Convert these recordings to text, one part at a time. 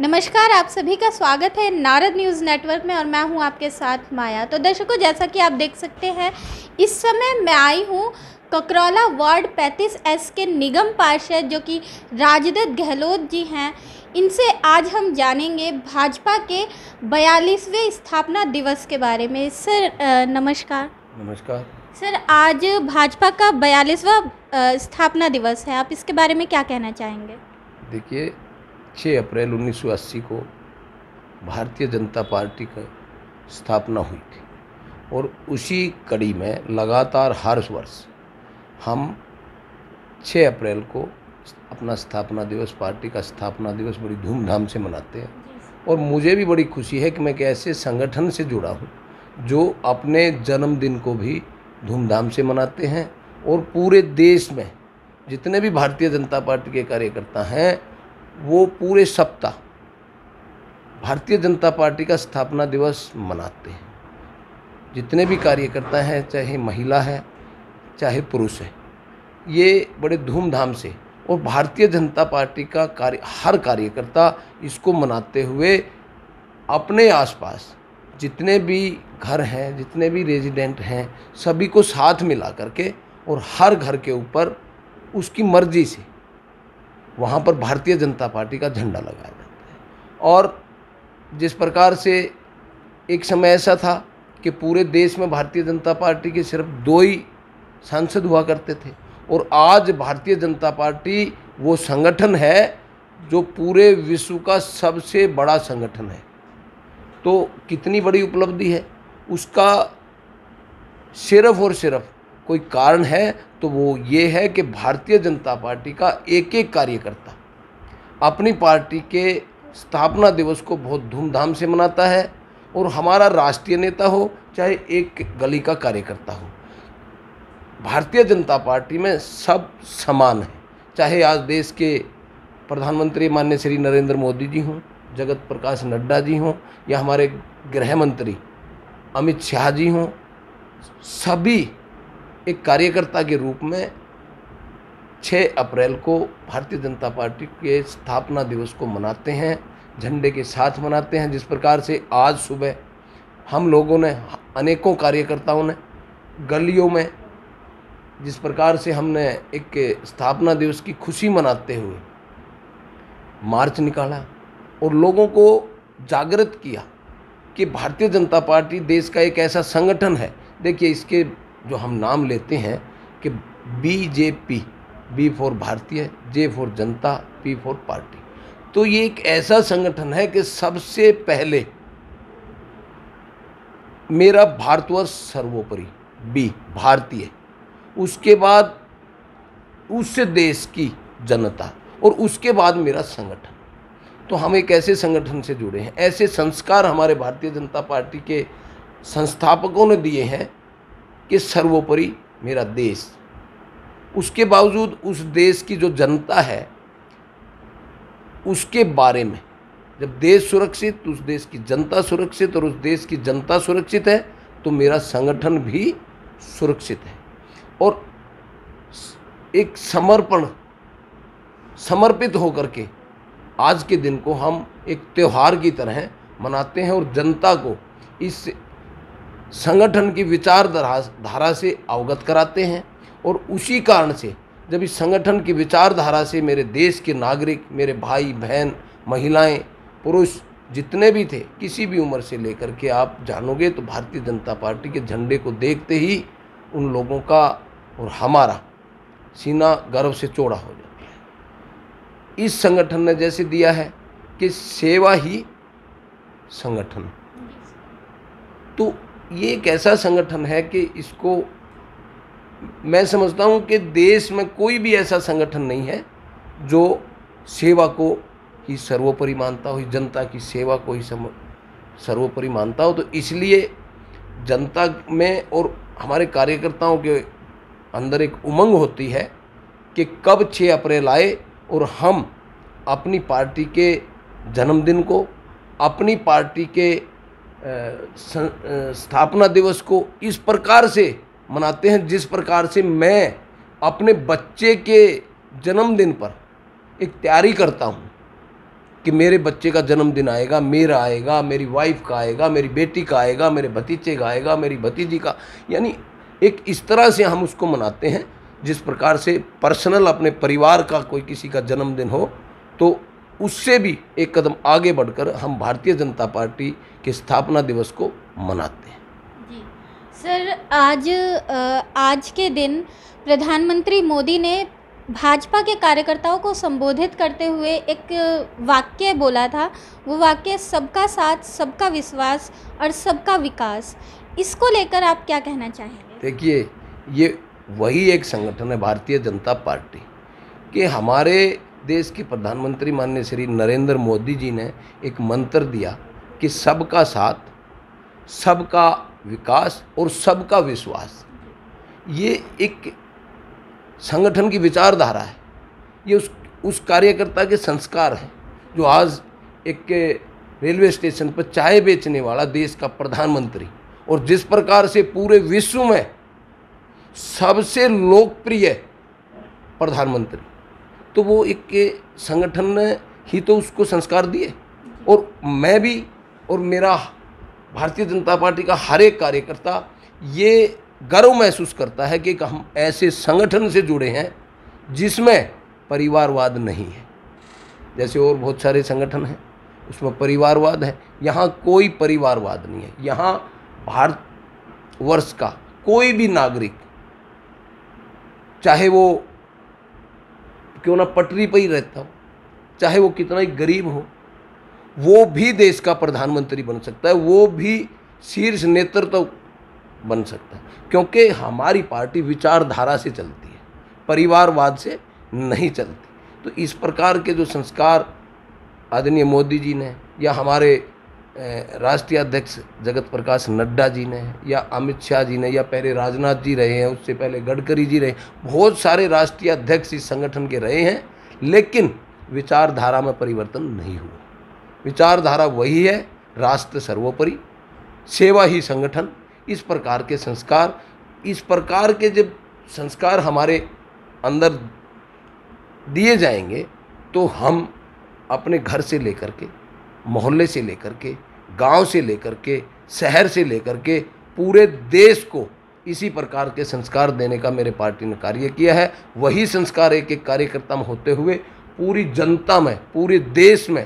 नमस्कार, आप सभी का स्वागत है नारद न्यूज़ नेटवर्क में और मैं हूं आपके साथ माया। तो दर्शकों, जैसा कि आप देख सकते हैं, इस समय मैं आई हूं ककरौला वार्ड 35S के निगम पार्षद जो कि राजदत्त गहलोत जी हैं। इनसे आज हम जानेंगे भाजपा के 42वें स्थापना दिवस के बारे में। सर नमस्कार। नमस्कार सर, आज भाजपा का 42वां स्थापना दिवस है, आप इसके बारे में क्या कहना चाहेंगे? देखिए, 6 अप्रैल 1980 को भारतीय जनता पार्टी की स्थापना हुई थी और उसी कड़ी में लगातार हर वर्ष हम 6 अप्रैल को अपना स्थापना दिवस, पार्टी का स्थापना दिवस बड़ी धूमधाम से मनाते हैं। और मुझे भी बड़ी खुशी है कि मैं एक ऐसे संगठन से जुड़ा हूँ जो अपने जन्मदिन को भी धूमधाम से मनाते हैं और पूरे देश में जितने भी भारतीय जनता पार्टी के कार्यकर्ता हैं वो पूरे सप्ताह भारतीय जनता पार्टी का स्थापना दिवस मनाते हैं। जितने भी कार्यकर्ता हैं, चाहे महिला है चाहे पुरुष है, ये बड़े धूमधाम से, और भारतीय जनता पार्टी का हर कार्यकर्ता इसको मनाते हुए अपने आसपास जितने भी घर हैं, जितने भी रेजिडेंट हैं, सभी को साथ मिला करके और हर घर के ऊपर उसकी मर्जी से वहाँ पर भारतीय जनता पार्टी का झंडा लगाया जाता है। और जिस प्रकार से एक समय ऐसा था कि पूरे देश में भारतीय जनता पार्टी के सिर्फ 2 ही सांसद हुआ करते थे, और आज भारतीय जनता पार्टी वो संगठन है जो पूरे विश्व का सबसे बड़ा संगठन है। तो कितनी बड़ी उपलब्धि है, उसका सिर्फ और सिर्फ कोई कारण है तो वो ये है कि भारतीय जनता पार्टी का एक एक कार्यकर्ता अपनी पार्टी के स्थापना दिवस को बहुत धूमधाम से मनाता है। और हमारा राष्ट्रीय नेता हो चाहे एक गली का कार्यकर्ता हो, भारतीय जनता पार्टी में सब समान है। चाहे आज देश के प्रधानमंत्री माननीय श्री नरेंद्र मोदी जी हों, जगत प्रकाश नड्डा जी हों, या हमारे गृह मंत्री अमित शाह जी हों, सभी एक कार्यकर्ता के रूप में 6 अप्रैल को भारतीय जनता पार्टी के स्थापना दिवस को मनाते हैं, झंडे के साथ मनाते हैं। जिस प्रकार से आज सुबह हम लोगों ने, अनेकों कार्यकर्ताओं ने गलियों में, जिस प्रकार से हमने एक स्थापना दिवस की खुशी मनाते हुए मार्च निकाला और लोगों को जागृत किया कि भारतीय जनता पार्टी देश का एक ऐसा संगठन है। देखिए, इसके जो हम नाम लेते हैं कि BJP, B फॉर भारतीय, J for Janata, P for party, तो ये एक ऐसा संगठन है कि सबसे पहले मेरा भारतवर्ष सर्वोपरि, B भारतीय, उसके बाद उससे देश की जनता और उसके बाद मेरा संगठन। तो हम एक ऐसे संगठन से जुड़े हैं, ऐसे संस्कार हमारे भारतीय जनता पार्टी के संस्थापकों ने दिए हैं कि सर्वोपरि मेरा देश। उसके बावजूद उस देश की जो जनता है उसके बारे में, जब देश सुरक्षित, उस देश की जनता सुरक्षित और उस देश की जनता सुरक्षित है तो मेरा संगठन भी सुरक्षित है। और एक समर्पित होकर के आज के दिन को हम एक त्यौहार की तरह मनाते हैं और जनता को इस संगठन की विचारधारा से अवगत कराते हैं। और उसी कारण से जब इस संगठन की विचारधारा से मेरे देश के नागरिक, मेरे भाई बहन, महिलाएं, पुरुष जितने भी थे, किसी भी उम्र से लेकर के आप जानोगे तो भारतीय जनता पार्टी के झंडे को देखते ही उन लोगों का और हमारा सीना गर्व से चौड़ा हो जाता है। इस संगठन ने जैसे दिया है कि सेवा ही संगठन, तो ये एक ऐसा संगठन है कि इसको मैं समझता हूँ कि देश में कोई भी ऐसा संगठन नहीं है जो सेवा को ही सर्वोपरि मानता हो, जनता की सेवा को ही सर्वोपरि मानता हो। तो इसलिए जनता में और हमारे कार्यकर्ताओं के अंदर एक उमंग होती है कि कब 6 अप्रैल आए और हम अपनी पार्टी के जन्मदिन को, अपनी पार्टी के स्थापना दिवस को इस प्रकार से मनाते हैं जिस प्रकार से मैं अपने बच्चे के जन्मदिन पर एक तैयारी करता हूँ कि मेरे बच्चे का जन्मदिन आएगा, मेरा आएगा, मेरी वाइफ का आएगा, मेरी बेटी का आएगा, मेरे भतीजे का आएगा, मेरी भतीजी का, यानी एक इस तरह से हम उसको मनाते हैं जिस प्रकार से पर्सनल अपने परिवार का कोई किसी का जन्मदिन हो, तो उससे भी एक कदम आगे बढ़कर हम भारतीय जनता पार्टी के स्थापना दिवस को मनाते हैं। जी सर, आज के दिन प्रधानमंत्री मोदी ने भाजपा के कार्यकर्ताओं को संबोधित करते हुए एक वाक्य बोला था। वो वाक्य सबका साथ, सबका विश्वास और सबका विकास। इसको लेकर आप क्या कहना चाहेंगे? देखिए, ये वही एक संगठन है भारतीय जनता पार्टी कि हमारे देश के प्रधानमंत्री माननीय श्री नरेंद्र मोदी जी ने एक मंत्र दिया कि सबका साथ, सबका विकास और सबका विश्वास। ये एक संगठन की विचारधारा है, ये उस कार्यकर्ता के संस्कार हैं जो आज एक रेलवे स्टेशन पर चाय बेचने वाला देश का प्रधानमंत्री, और जिस प्रकार से पूरे विश्व में सबसे लोकप्रिय प्रधानमंत्री, तो वो एक संगठन ने ही तो उसको संस्कार दिए। और मैं भी और मेरा भारतीय जनता पार्टी का हर एक कार्यकर्ता ये गर्व महसूस करता है कि हम ऐसे संगठन से जुड़े हैं जिसमें परिवारवाद नहीं है। जैसे और बहुत सारे संगठन हैं उसमें परिवारवाद है, यहाँ कोई परिवारवाद नहीं है। यहाँ भारतवर्ष का कोई भी नागरिक, चाहे वो क्यों ना पटरी पर ही रहता हो, चाहे वो कितना ही गरीब हो, वो भी देश का प्रधानमंत्री बन सकता है, वो भी शीर्ष नेतृत्व बन सकता है, क्योंकि हमारी पार्टी विचारधारा से चलती है, परिवारवाद से नहीं चलती। तो इस प्रकार के जो संस्कार आदरणीय मोदी जी ने, या हमारे राष्ट्रीय अध्यक्ष जगत प्रकाश नड्डा जी ने, या अमित शाह जी ने, या पहले राजनाथ जी रहे हैं, उससे पहले गडकरी जी रहे, बहुत सारे राष्ट्रीय अध्यक्ष इस संगठन के रहे हैं, लेकिन विचारधारा में परिवर्तन नहीं हुआ। विचारधारा वही है, राष्ट्र सर्वोपरि, सेवा ही संगठन। इस प्रकार के संस्कार, इस प्रकार के जब संस्कार हमारे अंदर दिए जाएंगे तो हम अपने घर से लेकर के, मोहल्ले से लेकर के, गांव से लेकर के, शहर से लेकर के पूरे देश को इसी प्रकार के संस्कार देने का मेरे पार्टी ने कार्य किया है। वही संस्कार एक एक कार्यकर्ता में होते हुए पूरी जनता में, पूरे देश में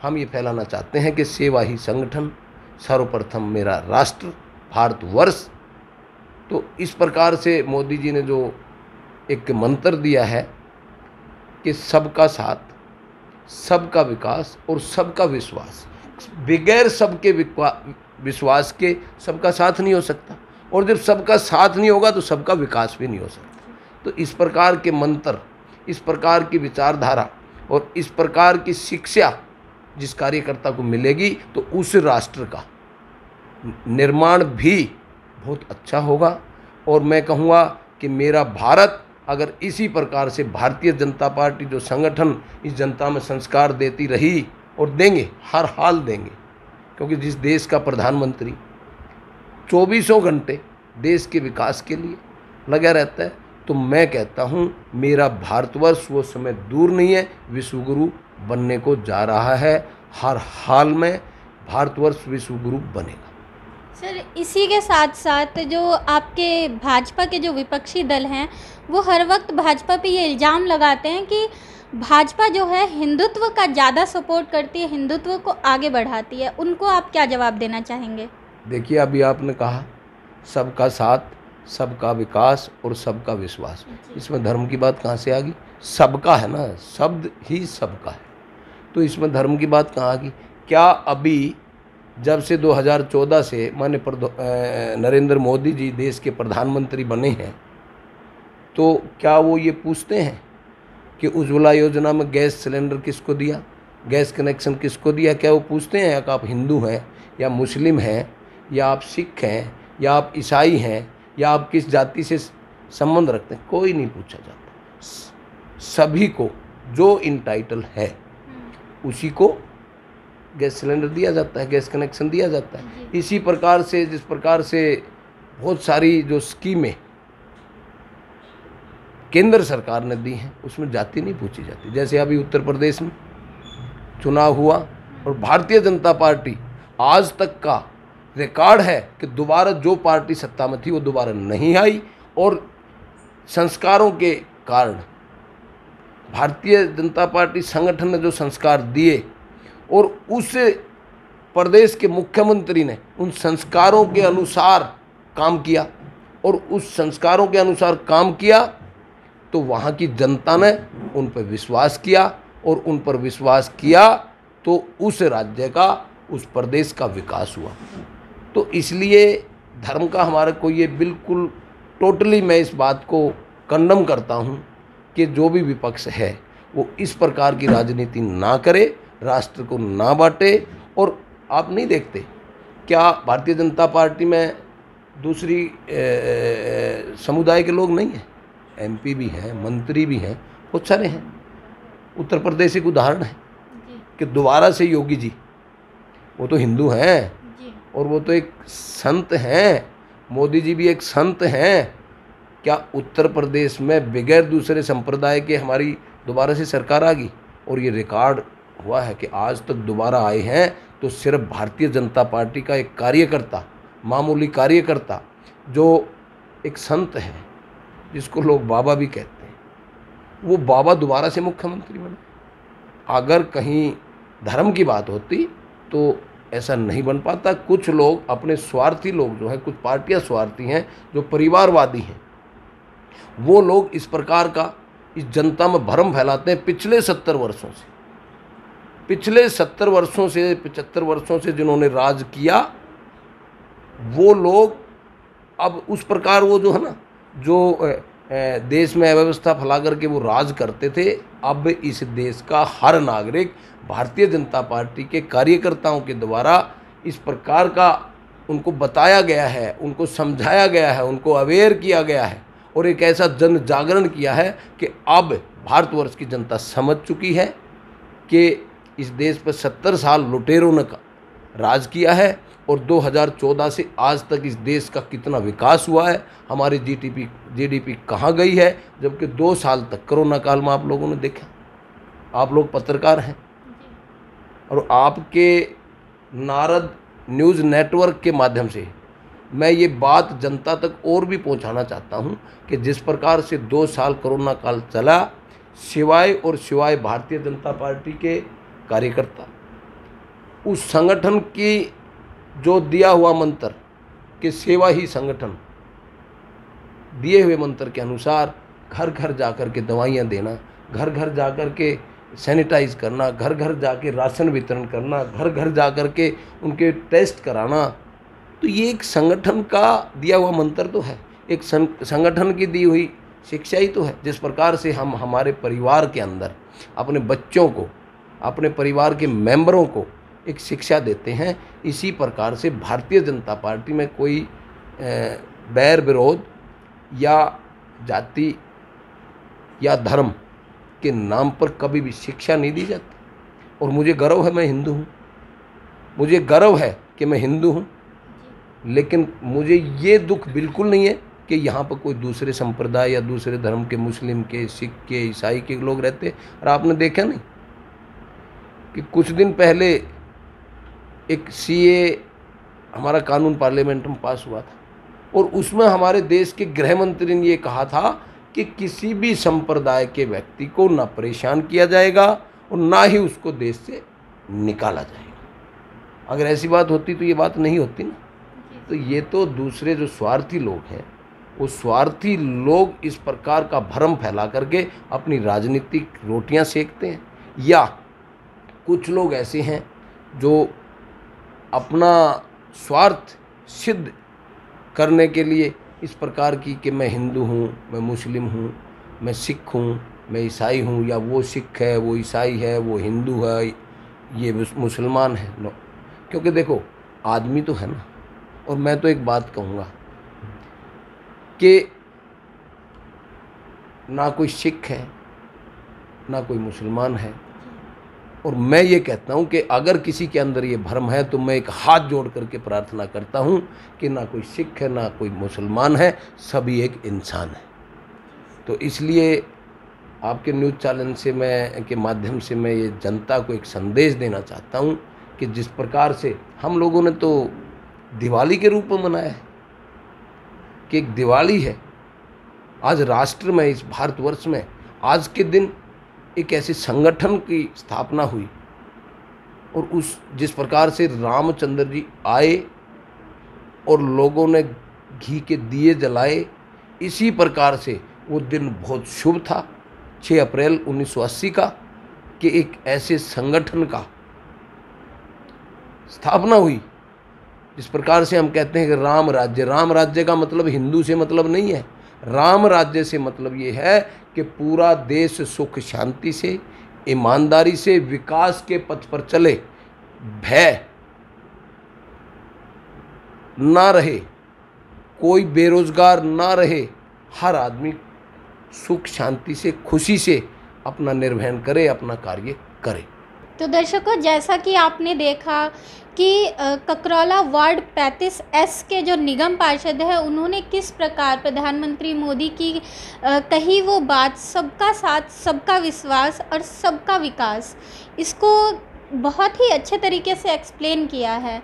हम ये फैलाना चाहते हैं कि सेवा ही संगठन, सर्वप्रथम मेरा राष्ट्र भारतवर्ष। तो इस प्रकार से मोदी जी ने जो एक मंत्र दिया है कि सबका साथ, सबका विकास और सबका विश्वास, बगैर सबके विश्वास के सबका साथ नहीं हो सकता, और जब सबका साथ नहीं होगा तो सबका विकास भी नहीं हो सकता। तो इस प्रकार के मंत्र, इस प्रकार की विचारधारा और इस प्रकार की शिक्षा जिस कार्यकर्ता को मिलेगी तो उस राष्ट्र का निर्माण भी बहुत अच्छा होगा। और मैं कहूँगा कि मेरा भारत अगर इसी प्रकार से भारतीय जनता पार्टी जो संगठन इस जनता में संस्कार देती रही, और देंगे, हर हाल देंगे, क्योंकि जिस देश का प्रधानमंत्री 24 घंटे देश के विकास के लिए लगा रहता है, तो मैं कहता हूँ मेरा भारतवर्ष वो समय दूर नहीं है, विश्वगुरु बनने को जा रहा है। हर हाल में भारतवर्ष विश्वगुरु बनेगा। सर, इसी के साथ साथ जो आपके भाजपा के जो विपक्षी दल हैं वो हर वक्त भाजपा पे ये इल्ज़ाम लगाते हैं कि भाजपा जो है हिंदुत्व का ज़्यादा सपोर्ट करती है, हिंदुत्व को आगे बढ़ाती है। उनको आप क्या जवाब देना चाहेंगे? देखिए, अभी आपने कहा सबका साथ, सबका विकास और सबका विश्वास, इसमें धर्म की बात कहाँ से आ गई? सबका है ना, शब्द ही सबका है, तो इसमें धर्म की बात कहाँ आ गई? क्या अभी जब से 2014 से माननीय नरेंद्र मोदी जी देश के प्रधानमंत्री बने हैं, तो क्या वो ये पूछते हैं कि उज्ज्वला योजना में गैस सिलेंडर किसको दिया, गैस कनेक्शन किसको दिया? क्या वो पूछते हैं कि आप हिंदू हैं या मुस्लिम हैं, या आप सिख हैं, या आप ईसाई हैं, या आप किस जाति से संबंध रखते हैं? कोई नहीं पूछा जाता। सभी को जो इंटाइटल है उसी को गैस सिलेंडर दिया जाता है, गैस कनेक्शन दिया जाता है। इसी प्रकार से, जिस प्रकार से बहुत सारी जो स्कीमें केंद्र सरकार ने दी हैं उसमें जाति नहीं पूछी जाती। जैसे अभी उत्तर प्रदेश में चुनाव हुआ और भारतीय जनता पार्टी आज तक का रिकॉर्ड है कि दोबारा जो पार्टी सत्ता में थी वो दोबारा नहीं आई। और संस्कारों के कारण भारतीय जनता पार्टी संगठन ने जो संस्कार दिए और उस प्रदेश के मुख्यमंत्री ने उन संस्कारों के अनुसार काम किया और उस संस्कारों के अनुसार काम किया तो वहाँ की जनता ने उन पर विश्वास किया और उन पर विश्वास किया तो उस राज्य का, उस प्रदेश का विकास हुआ। तो इसलिए धर्म का हमारा कोई ये बिल्कुल टोटली मैं इस बात को कंडम करता हूँ कि जो भी विपक्ष है वो इस प्रकार की राजनीति ना करे, राष्ट्र को ना बांटे। और आप नहीं देखते क्या भारतीय जनता पार्टी में दूसरी समुदाय के लोग नहीं हैं? एमपी भी हैं, मंत्री भी हैं, बहुत सारे हैं। उत्तर प्रदेश एक उदाहरण है कि दोबारा से योगी जी, वो तो हिंदू हैं और वो तो एक संत हैं, मोदी जी भी एक संत हैं। क्या उत्तर प्रदेश में बगैर दूसरे संप्रदाय के हमारी दोबारा से सरकार आ गई? और ये रिकॉर्ड हुआ है कि आज तक दोबारा आए हैं तो सिर्फ भारतीय जनता पार्टी का एक कार्यकर्ता, मामूली कार्यकर्ता जो एक संत है जिसको लोग बाबा भी कहते हैं, वो बाबा दोबारा से मुख्यमंत्री बने। अगर कहीं धर्म की बात होती तो ऐसा नहीं बन पाता। कुछ लोग अपने स्वार्थी लोग जो हैं, कुछ पार्टियां स्वार्थी हैं, जो परिवारवादी हैं, वो लोग इस प्रकार का इस जनता में भ्रम फैलाते हैं। पिछले 70 वर्षों से, पिछले 70 वर्षों से, 75 वर्षों से जिन्होंने राज किया, वो लोग अब उस प्रकार वो जो है ना, जो देश में अव्यवस्था फैला करके वो राज करते थे, अब इस देश का हर नागरिक भारतीय जनता पार्टी के कार्यकर्ताओं के द्वारा इस प्रकार का उनको बताया गया है, उनको समझाया गया है, उनको अवेयर किया गया है और एक ऐसा जन जागरण किया है कि अब भारतवर्ष की जनता समझ चुकी है कि इस देश पर 70 साल लुटेरों ने राज किया है और 2014 से आज तक इस देश का कितना विकास हुआ है, हमारी जीडीपी कहाँ गई है। जबकि 2 साल तक कोरोना काल में आप लोगों ने देखा, आप लोग पत्रकार हैं और आपके नारद न्यूज़ नेटवर्क के माध्यम से मैं ये बात जनता तक और भी पहुंचाना चाहता हूं कि जिस प्रकार से 2 साल कोरोना काल चला, सिवाय और सिवाय भारतीय जनता पार्टी के कार्यकर्ता, उस संगठन की जो दिया हुआ मंत्र कि सेवा ही संगठन, दिए हुए मंत्र के अनुसार घर घर जाकर के दवाइयाँ देना, घर घर जाकर के सैनिटाइज करना, घर घर जाके राशन वितरण करना, घर घर जाकर के उनके टेस्ट कराना, तो ये एक संगठन का दिया हुआ मंत्र तो है, एक संगठन की दी हुई शिक्षा ही तो है। जिस प्रकार से हम हमारे परिवार के अंदर अपने बच्चों को, अपने परिवार के मेंबरों को एक शिक्षा देते हैं, इसी प्रकार से भारतीय जनता पार्टी में कोई बैर विरोध या जाति या धर्म के नाम पर कभी भी शिक्षा नहीं दी जाती। और मुझे गर्व है मैं हिंदू हूँ, मुझे गर्व है कि मैं हिंदू हूँ, लेकिन मुझे ये दुख बिल्कुल नहीं है कि यहाँ पर कोई दूसरे संप्रदाय या दूसरे धर्म के, मुस्लिम के, सिख के, ईसाई के लोग रहते। और आपने देखा नहीं कि कुछ दिन पहले एक सीए हमारा कानून पार्लियामेंट में पास हुआ था और उसमें हमारे देश के गृह मंत्री ने ये कहा था कि किसी भी संप्रदाय के व्यक्ति को ना परेशान किया जाएगा और ना ही उसको देश से निकाला जाएगा। अगर ऐसी बात होती तो ये बात नहीं होती ना। तो ये तो दूसरे जो स्वार्थी लोग हैं, वो स्वार्थी लोग इस प्रकार का भ्रम फैला करके अपनी राजनीतिक रोटियां सेकते हैं। या कुछ लोग ऐसे हैं जो अपना स्वार्थ सिद्ध करने के लिए इस प्रकार की कि मैं हिंदू हूँ, मैं मुस्लिम हूँ, मैं सिख हूँ, मैं ईसाई हूँ, या वो सिख है, वो ईसाई है, वो हिंदू है, ये मुसलमान है। नो, क्योंकि देखो आदमी तो है ना। और मैं तो एक बात कहूँगा कि ना कोई सिख है, ना कोई मुसलमान है। और मैं ये कहता हूँ कि अगर किसी के अंदर ये भ्रम है तो मैं एक हाथ जोड़ करके प्रार्थना करता हूँ कि ना कोई सिख है, ना कोई मुसलमान है, सभी एक इंसान है। तो इसलिए आपके न्यूज़ चैनल से के माध्यम से मैं ये जनता को एक संदेश देना चाहता हूँ कि जिस प्रकार से हम लोगों ने तो दिवाली के रूप में मनाया है कि एक दिवाली है, आज राष्ट्र में, इस भारतवर्ष में आज के दिन एक ऐसे संगठन की स्थापना हुई और जिस प्रकार से रामचंद्र जी आए और लोगों ने घी के दिए जलाए, इसी प्रकार से वो दिन बहुत शुभ था 6 अप्रैल 1980 का, कि एक ऐसे संगठन का स्थापना हुई जिस प्रकार से हम कहते हैं कि राम राज्य का मतलब हिंदू से मतलब नहीं है। राम राज्य से मतलब ये है कि पूरा देश सुख शांति से, ईमानदारी से विकास के पथ पर चले, भय ना रहे, कोई बेरोजगार ना रहे, हर आदमी सुख शांति से खुशी से अपना निर्वहन करे, अपना कार्य करे। तो दर्शकों, जैसा कि आपने देखा कि ककरौला वार्ड 35S के जो निगम पार्षद है, उन्होंने किस प्रकार प्रधानमंत्री मोदी की कही वो बात, सबका साथ, सबका विश्वास और सबका विकास, इसको बहुत ही अच्छे तरीके से एक्सप्लेन किया है।